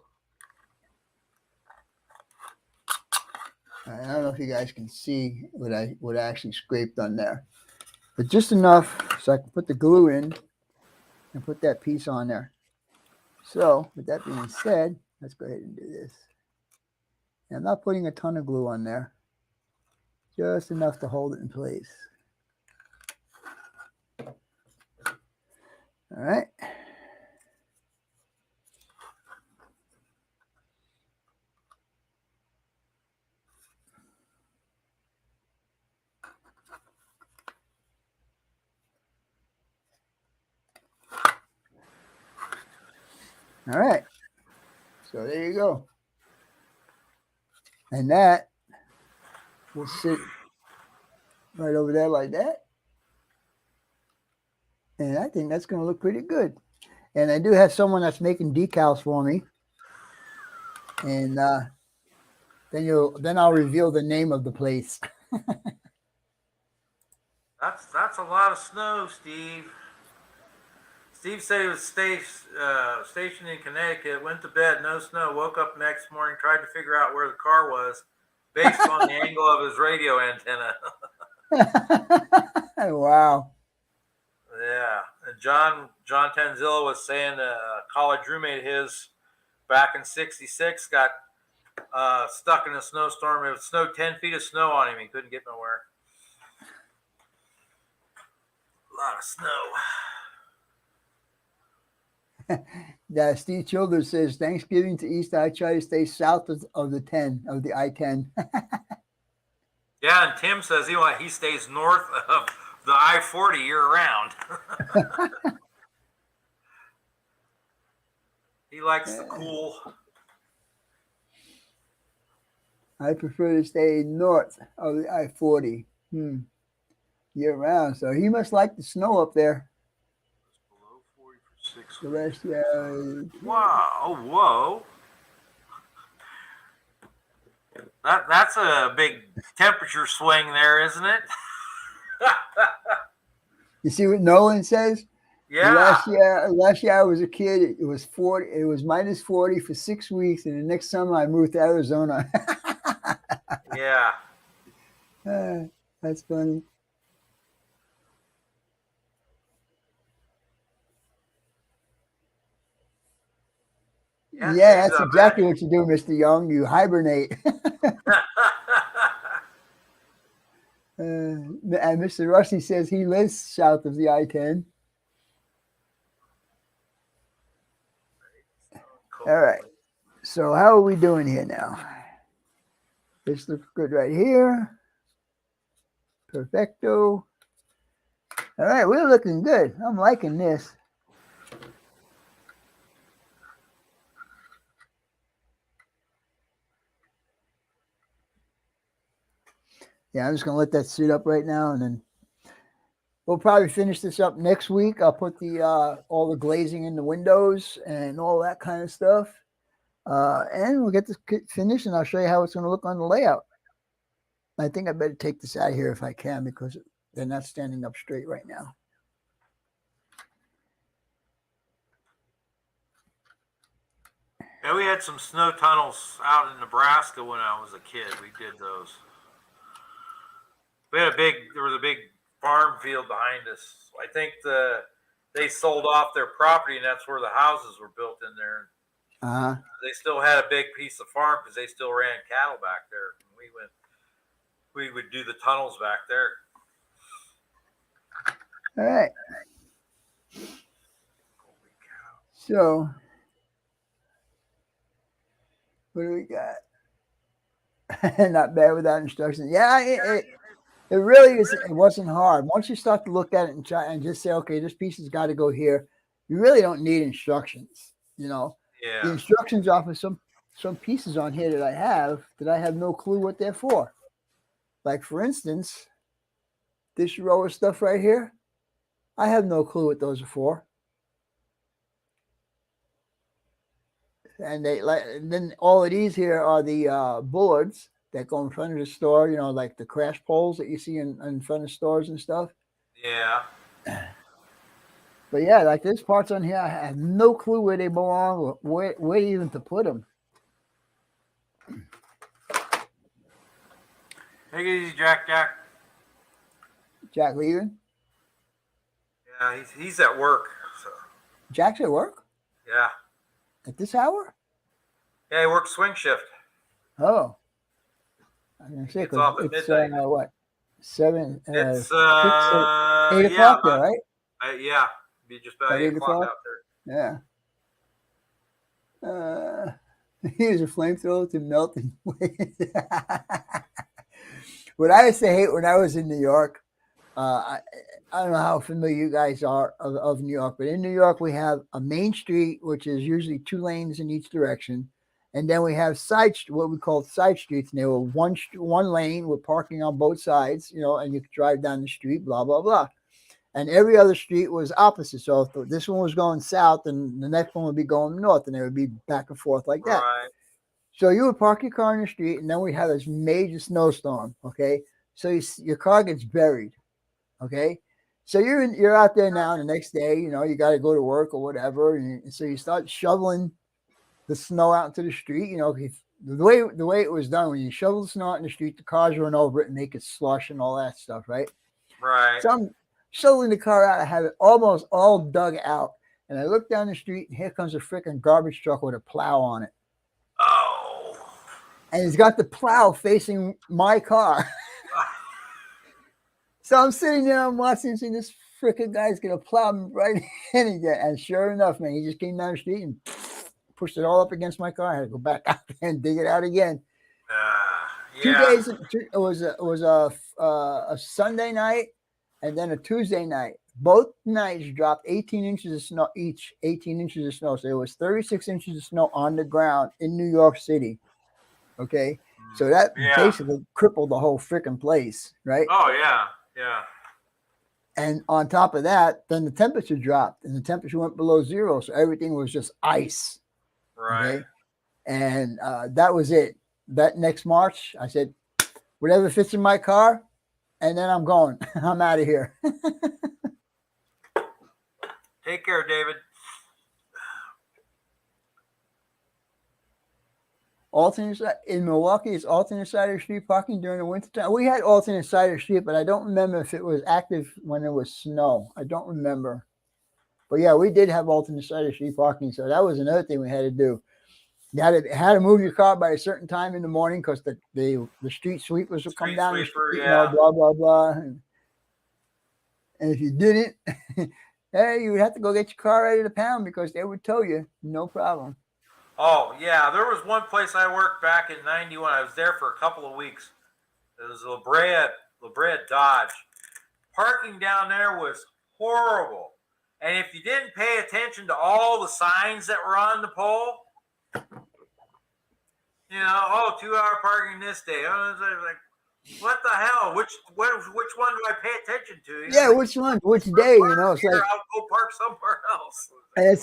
I don't know if you guys can see what I actually scraped on there, but just enough so I can put the glue in and put that piece on there. So with that being said, let's go ahead and do this. And I'm not putting a ton of glue on there, just enough to hold it in place. All right. All right. So there you go. And that will sit right over there like that. And I think that's going to look pretty good. And I do have someone that's making decals for me. And then I'll reveal the name of the place. That's a lot of snow, Steve. Steve said he was stationed in Connecticut, went to bed, no snow, woke up next morning, tried to figure out where the car was based on the angle of his radio antenna. Wow. Yeah. And John Tanzilla was saying a college roommate of his back in '66 got stuck in a snowstorm. It snowed 10 feet of snow on him. He couldn't get nowhere. A lot of snow. Steve Childers says Thanksgiving to Easter, I try to stay south of the I-10. Yeah, and Tim says he stays north of the I-40 year round. He likes the cool. I prefer to stay north of the I-40 year round. So he must like the snow up there. Below 40 for 6 The rest, yeah. Wow! Whoa! That's a big temperature swing there, isn't it? You see what Nolan says? Yeah. Last year I was a kid. It was 40. It was minus 40 for 6 weeks, and the next summer I moved to Arizona. Yeah. That's funny. Yeah, that's exactly what you do, Mr. Young. You hibernate. And Mr. Rusty says he lives south of the I-10. Cool. All right. So how are we doing here now? This looks good right here. Perfecto. All right, we're looking good. I'm liking this. Yeah, I'm just going to let that sit up right now, and then we'll probably finish this up next week. I'll put the all the glazing in the windows and all that kind of stuff. And we'll get this finished, and I'll show you how it's going to look on the layout. I think I better take this out of here if I can, because they're not standing up straight right now. Yeah, we had some snow tunnels out in Nebraska when I was a kid. We did those. There was a big farm field behind us. I think they sold off their property, and that's where the houses were built in there. They still had a big piece of farm because they still ran cattle back there. And we would do the tunnels back there. All right. So what do we got? Not bad without instructions. Yeah, it really is. It wasn't hard. Once you start to look at it and try and just say, okay, this piece has got to go here, you really don't need instructions. You know, the instructions are for some pieces on here that I have no clue what they're for. Like, for instance, this row of stuff right here, I have no clue what those are for. And then all of these here are the boards that go in front of the store, you know, like the crash poles that you see in front of stores and stuff. Yeah. But yeah, like there's parts on here I have no clue where they belong or where even to put them. Take it easy, Jack. Jack. Jack leaving? Yeah, he's at work. So Jack's at work yeah, at this hour? yeah, he works swing shift. Oh, I was gonna He say gets because off at it's midnight. what 7, It's 6, 8 yeah, o'clock there, right? yeah, be just about About 8 8 o'clock o'clock. out there. Yeah. Here's a flamethrower to melt and What I used to hate when I was in New York, I don't know how familiar you guys are of New York, but in New York we have a main street, which is usually 2 lanes in each direction, and then we have what we call side streets, and they were one lane with parking on both sides, and you could drive down the street, blah blah blah. And every other street was opposite. So if this one was going south, and the next one would be going north, and they would be back and forth like that. Right. So you would park your car in the street, and then we have this major snowstorm. Okay, so your car gets buried. Okay, so you're out there now. And the next day, you got to go to work or whatever, and so you start shoveling the snow out into the street. The way it was done, when you shovel the snow out in the street, the cars run over it and make it slush and all that stuff, right? Right. So I'm shoveling the car out. I have it almost all dug out, and I look down the street, and here comes a freaking garbage truck with a plow on it. Oh. And he's got the plow facing my car. So I'm sitting there, I'm watching, and this freaking guy's gonna plow me right in again. And sure enough, man, he just came down the street and pushed it all up against my car. I had to go back out there and dig it out again. Yeah. 2 days. It was a Sunday night and then a Tuesday night. Both nights dropped 18 inches of snow each. 18 inches of snow. So it was 36 inches of snow on the ground in New York City. Okay, so that basically crippled the whole freaking place, right? Oh yeah, yeah. And on top of that, then the temperature dropped, and the temperature went below zero, so everything was just ice. Right. Okay? And that was it. That next March, I said, whatever fits in my car, and then I'm going. I'm out of here. Take care, David. Alternate side in Milwaukee is alternate side of the street parking during the winter time. We had alternate side of the street, but I don't remember if it was active when there was snow. I don't remember. But yeah, we did have alternate side of the street parking, so that was another thing we had to do. You had to move your car by a certain time in the morning because the street sweepers would come down the street, blah blah blah. And if you didn't, hey, you would have to go get your car ready to pound because they would tow you, no problem. Oh, yeah. There was one place I worked back in 91. I was there for a couple of weeks. It was La Brea Dodge. Parking down there was horrible. And if you didn't pay attention to all the signs that were on the pole, 2-hour parking this day. I was like, what the hell? Which one do I pay attention to? Yeah, which one? Which day? It's like I'll go park somewhere else. And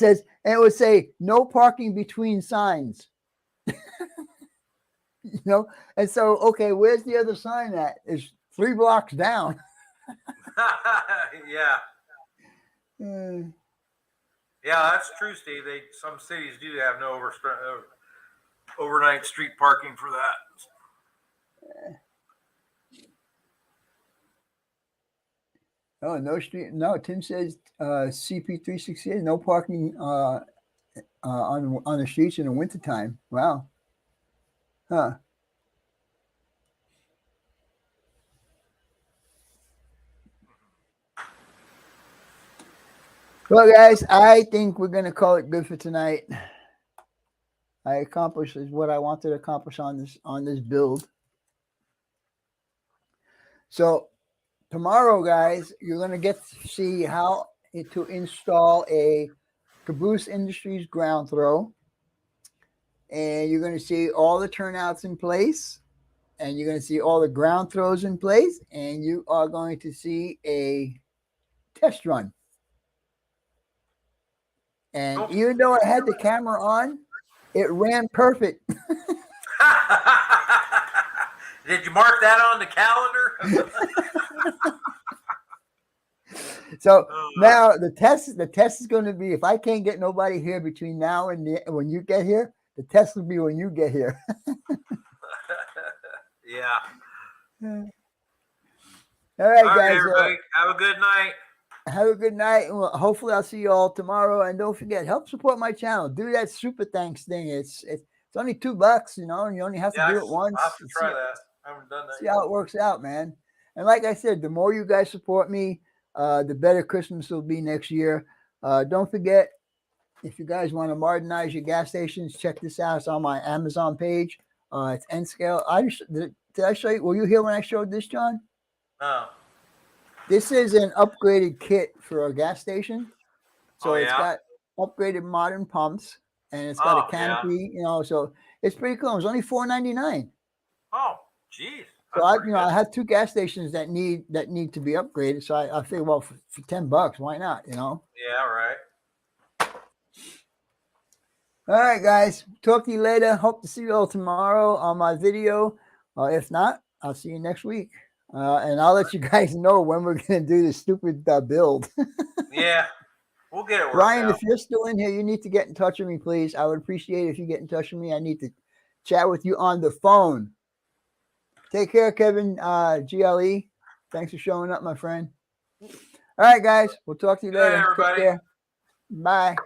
it would say no parking between signs. And so okay, where's the other sign at? It's 3 blocks down. Yeah. Yeah, that's true, Steve. Some cities do have no overnight street parking for that. Oh, no street. No, Tim says CP368, no parking on the streets in the wintertime. Wow. Huh. Well, guys, I think we're going to call it good for tonight. I accomplished what I wanted to accomplish on this build. So tomorrow, guys, you're going to get to see how to install a Caboose Industries ground throw. And you're going to see all the turnouts in place. And you're going to see all the ground throws in place. And you are going to see a test run. And even though I had the camera on, it ran perfect. Did you mark that on the calendar? So now the test is going to be, if I can't get nobody here between now and when you get here, the test will be when you get here. Yeah. All right, All right, guys. everybody. Have a good night. Have a good night. Well, hopefully I'll see you all tomorrow. And don't forget, help support my channel. Do that super thanks thing. It's only $2, you know, and you only have to do it once. I'll have to try that. I haven't done that See yet. how it works out, man. And like I said, the more you guys support me, the better Christmas will be next year. Don't forget, if you guys want to modernize your gas stations, check this out. It's on my Amazon page. It's N scale. Did I show you? Were you here when I showed this, John? No. This is an upgraded kit for a gas station. So it's yeah? got upgraded modern pumps, and it's got a canopy, you know, so it's pretty cool. It's only $4.99. Oh, geez. So I have 2 gas stations that need to be upgraded. So I figured, well, for $10, why not? You know? Yeah, right. All right, guys. Talk to you later. Hope to see you all tomorrow on my video. If not, I'll see you next week. And I'll let you guys know when we're going to do this stupid build. Yeah, we'll get it worked Ryan, out. if you're still in here, you need to get in touch with me, please. I would appreciate it if you get in touch with me. I need to chat with you on the phone. Take care, Kevin GLE. Thanks for showing up, my friend. All right, guys. We'll talk to you later. Everybody. Take care. Bye.